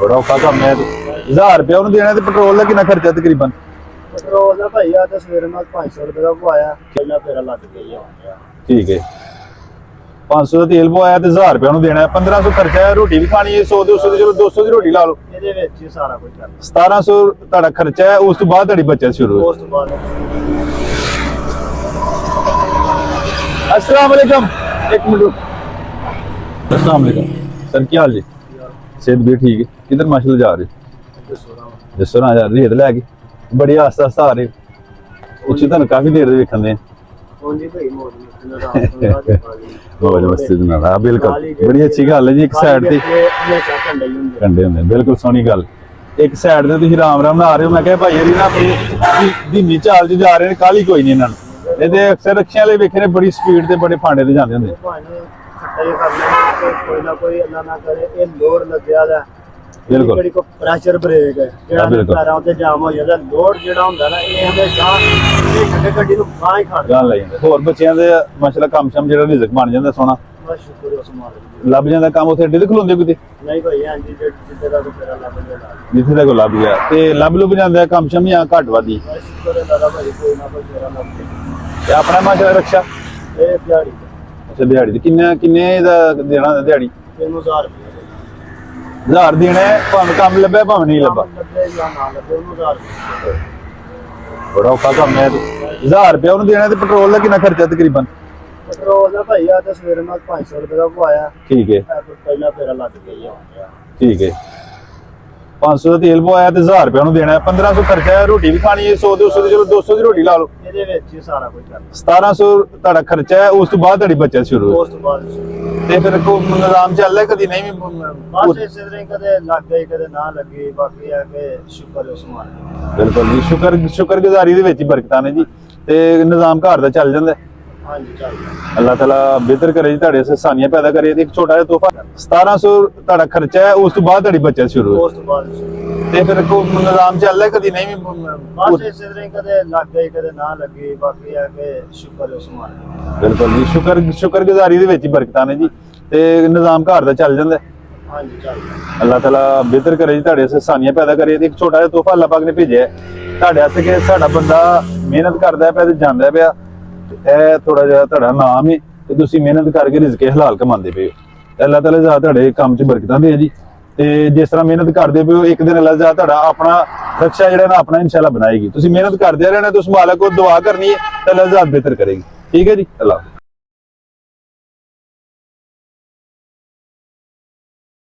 बड़ा औखा काम है। 1000 रुपया उन्होंने देना ते पेट्रोल का कितना खर्चा तकरीबन? पेट्रोल का भाई आ सवेरे मैं 500 रुपए का पवाया पहला फेरा लग गई है। ठीक है 500 का तेल पवाया ते 1000 रुपया उन्होंने देना है। 1500 खर्चा है, रोटी भी खानी है 100 200 दी, चलो 200 की रोटी ला लो। ਇਹਦੇ ਵਿੱਚ ਹੀ ਸਾਰਾ ਕੁਝ ਕਰਨਾ। 1700 ਤੁਹਾਡਾ ਖਰਚਾ ਹੈ, ਉਸ ਤੋਂ ਬਾਅਦ ਤੁਹਾਡੀ ਬਚਤ ਸ਼ੁਰੂ ਹੈ। ਉਸ ਤੋਂ ਬਾਅਦ अस्सलाम वालेकुम, एक मिनट रुक। अस्सलाम वालेकुम सर, क्या हाल जी? सेहत भी ठीक है? किधर माशाल्लाह जा रहे हो? जसोरा जा रही है लैके बड़ी आस्ता आस्ता आ रहे हो। उच्च तुम काफी देर वेखन दे मौज मस्ती दे नाल। बिल्कुल बड़ी अच्छी गल है जी। एक साइड ते कंडे होंदे, बिल्कुल सोहनी गल। एक साइड ते तुसीं राम राम ना आ रहे हो। मैं कहा भाई हरी ना अपनी धीमी चाल च जा रहे हैं, काली कोई नहीं इन्हां नूं। ਇਹਦੇ ਅਕਸਰ ਰੱਖਿਆਂ ਵਾਲੇ ਵੇਖੇ ਨੇ ਬੜੀ ਸਪੀਡ ਤੇ ਬੜੇ ਫਾਂਡੇ ਤੇ ਜਾਂਦੇ ਹੁੰਦੇ। ਕੋਈ ਨਾ ਕੋਈ ਅੱਲਾ ਨਾ ਕਰੇ ਇਹ ਲੋਡ ਲੱਗਿਆ ਦਾ ਬਿਲਕੁਲ ਜਿਹੜੀ ਕੋ ਪ੍ਰੈਸ਼ਰ ਬ੍ਰੇਕ ਹੈ ਜਿਹੜਾ ਪੈਰਾਂ ਉੱਤੇ ਜਾਮ ਹੋ ਜਾਂਦਾ। ਲੋਡ ਜਿਹੜਾ ਹੁੰਦਾ ਨਾ ਇਹ ਹਮੇਸ਼ਾ ਇਹ ਗੱਡੀ ਨੂੰ ਬਾਹਰ ਹੀ ਖੜਦਾ ਲੈ ਜਾਂਦਾ। ਹੋਰ ਬੱਚਿਆਂ ਦੇ ਮਾਸ਼ਾਅੱਲਾ ਕੰਮ ਸ਼ਮ ਜਿਹੜਾ ਰਿਜ਼ਕ ਬਣ ਜਾਂਦਾ ਸੋਹਣਾ। ਬਸ ਸ਼ੁਕਰ ਉਸ ਮਾਲਕ ਦਾ। ਲੱਭ ਜਾਂਦਾ ਕੰਮ ਉੱਥੇ ਅੱਡੇ ਤੇ ਖਲੋਂਦੇ ਕਿਤੇ? ਨਹੀਂ ਭਾਈ ਹਾਂਜੀ ਜਿੱਥੇ ਦਾ ਤੇਰਾ ਲੱਭ ਜਾਂਦਾ, ਜਿੱਥੇ ਦਾ ਕੋ ਲੱਭ ਗਿਆ ਤੇ ਲੱਭ ਲੁੱਭ ਜਾਂਦਾ ਕੰਮ ਸ਼ਮ ਜਾਂ ਘੱਟ ਵਾਦੀ। ਬਸ ਸ਼ੁਕਰ ਹੈ ਦਾਦਾ ਭਾਈ ਕੋਈ ਨਾ ਕੋਈ ਤੇਰਾ ਲੱਭ ਤੇ ਆਪਣਾ ਮਾਸ਼ਾਅੱਲਾ ਰਕਸ਼ਾ ਇਹ ਦਿਹਾੜੀ ਅੱਛਾ ਦਿਹਾੜੀ ਤੇ ਕਿੰਨੇ ਦਾ ਦੇਣਾ ਦਿਹਾੜੀ? 3000 1000 ਦੇਣਾ ਹੈ, ਭਾਵੇਂ ਕੰਮ ਲੱਭਿਆ ਭਾਵੇਂ ਨਹੀਂ ਲੱਭਾ। ਲੱਭੇ ਜਾਂ ਨਾ ਲੱਭੇ ਉਹਨੂੰ 1000 ਬੜਾ ਔਖਾ ਕੰਮ ਹੈ। 1000 ਰੁਪਇਆ ਉਹਨੂੰ ਦੇਣਾ ਤੇ ਪੈਟਰੋਲ ਦਾ ਕਿੰਨਾ ਖਰਚਾ ਤਕਰੀਬਨ? ਪੈਟਰੋਲ ਦਾ ਭਾਈ ਆ ਤੇ ਸਵੇਰੇ ਮੈਂ 500 ਰੁਪਏ ਦਾ ਪਵਾਇਆ। ਠੀਕ ਹੈ ਪਹਿਲਾ ਫੇਰਾ ਲੱਗ ਗਈ ਆ। ਠੀਕ ਹੈ 500 ਦਾ ਤੇਲ ਪਵਾਇਆ ਤੇ 1000 ਰੁਪਇਆ ਉਹਨੂੰ ਦੇਣਾ ਹੈ। 1500 ਖਰਚਾ ਹੈ, ਰੋਟੀ ਵੀ ਖਾਣੀ ਹੈ 100 200 ਦੀ, ਚਲੋ 200 ਦੀ ਰੋਟੀ ਲਾ ਲਓ। ਇਹਦੇ ਵਿੱਚ ਹੀ ਸਾਰਾ ਕੁਝ ਕਰਨਾ। 1700 ਤੁਹਾਡਾ ਖਰਚਾ ਹੈ, ਉਸ ਤੋਂ ਬਾਅਦ ਤੁਹਾਡੀ ਬਚਤ ਸ਼ੁਰੂ ਹੈ। ਉਸ ਤੋਂ ਬਾਅਦ ਤੇ ਫਿਰ ਕੋਈ ਨਿਜ਼ਾਮ ਚੱਲਦਾ ਕਦੀ ਨਹੀਂ ਵੀ ਬਸ ਇਸੇ ਤਰ੍ਹਾਂ ਕਦੇ ਲੱਗ ਗਈ ਕਦੇ ਨਾ ਲੱਗੀ। ਬਾਕੀ ਆ ਕਿ ਸ਼ੁਕਰ ਉਸ ਮਾਲਕ। ਬਿਲਕੁਲ ਜੀ ਸ਼ੁਕਰਗੁਜ਼ਾਰੀ ਦੇ ਵਿੱਚ ਹੀ ਬਰਕਤਾਂ ਨੇ ਜੀ। ਤੇ ਨਿਜ਼ਾਮ ਘਰ ਦਾ ਚੱਲ ਜਾਂਦਾ। ਹਾਂਜੀ ਚੱਲ ਅੱਲਾਹ ਤਾਲਾ ਬਿਹਤਰ ਕਰੇ ਜੀ, ਤੁਹਾਡੇ ਆਸਾਨੀਆਂ ਪੈਦਾ ਕਰੇ। ਤੇ ਇੱਕ ਛੋਟਾ ਜਿਹਾ ਤੋਹਫਾ 1700 ਤੁਹਾਡਾ ਖਰਚਾ ਹੈ, ਉਸ ਤੋਂ ਬਾਅਦ ਤੁਹਾਡੀ ਬਚਤ ਸ਼ੁਰੂ ਹੈ। ਉਸ ਤੋਂ ਬਾਅਦ ਤੇ ਫਿਰ ਕੋਈ ਨਿਜ਼ਾਮ ਚੱਲਦਾ ਕਦੀ ਨਹੀਂ ਵੀ ਬਸ ਇਸੇ ਤਰ੍ਹਾਂ ਕਦੇ ਲੱਗ ਗਈ ਕਦੇ ਨਾ ਲੱਗੀ। ਬਾਕੀ ਆ ਕਿ ਸ਼ੁਕਰ ਉਸ ਮਾਲਕ। ਬਿਲਕੁਲ ਜੀ ਸ਼ੁਕਰਗੁਜ਼ਾਰੀ ਦੇ ਵਿੱਚ ਹੀ ਬਰਕਤਾਂ ਨੇ ਜੀ। ਤੇ ਨਿਜ਼ਾਮ ਘਰ ਦਾ ਚੱਲ ਜਾਂਦਾ। ਹਾਂਜੀ ਚੱਲ ਅੱਲਾਹ ਤਾਲਾ ਬਿਹਤਰ ਕਰੇ ਜੀ, ਤੁਹਾਡੇ ਆਸਾਨੀਆਂ ਪੈਦਾ ਕਰੇ। ਤੇ ਇੱਕ ਛੋਟਾ ਜਿਹਾ ਤੋਹਫਾ ਅੱਲਾਹ ਪਾਕ ਨੇ ਭੇਜਿਆ ਤੁਹਾਡੇ ਵਾਸਤੇ ਕਿ ਸਾਡਾ ਬੰਦਾ ਮਿਹਨਤ ਕਰਦਾ ਪਿਆ ਤੇ ਜਾਂਦਾ ਪਿਆ। ਇਹ ਥੋੜਾ ਜਿਹਾ ਤੁਹਾਡਾ ਨਾਮ ਹੈ ਤੇ ਤੁਸੀਂ ਮਿਹਨਤ ਕਰਕੇ ਰਿਜ਼ਕ ਹਲਾਲ ਕਮਾਉਂਦੇ ਪਏ ਹੋ। ਅੱਲਾਹ ਤਾਲਾ ਜਾ ਤੁਹਾਡੇ ਕੰਮ 'ਚ ਬਰਕਤਾਂ ਦੇ ਜੀ। ਤੇ ਜਿਸ ਤਰ੍ਹਾਂ ਮਿਹਨਤ ਕਰਦੇ ਪਏ ਹੋ, ਇੱਕ ਦਿਨ ਅੱਲਾਹ ਜਾ ਤੁਹਾਡਾ ਆਪਣਾ ਰਕਸ਼ਾ ਜਿਹੜਾ ਨਾ ਆਪਣਾ ਇਨਸ਼ਾਅੱਲਾ ਬਣਾਏਗੀ। ਤੁਸੀਂ ਮਿਹਨਤ ਕਰਦੇ ਰਹਿਣਾ, ਤੁਸੀਂ ਮਾਲਕ ਕੋਲ ਦੁਆ ਕਰਨੀ ਹੈ ਤੇ ਅੱਲਾਹ ਜਾ ਬਿਹਤਰ ਕਰੇਗੀ। ਠੀਕ ਹੈ ਜੀ। ਅੱਲਾਹ।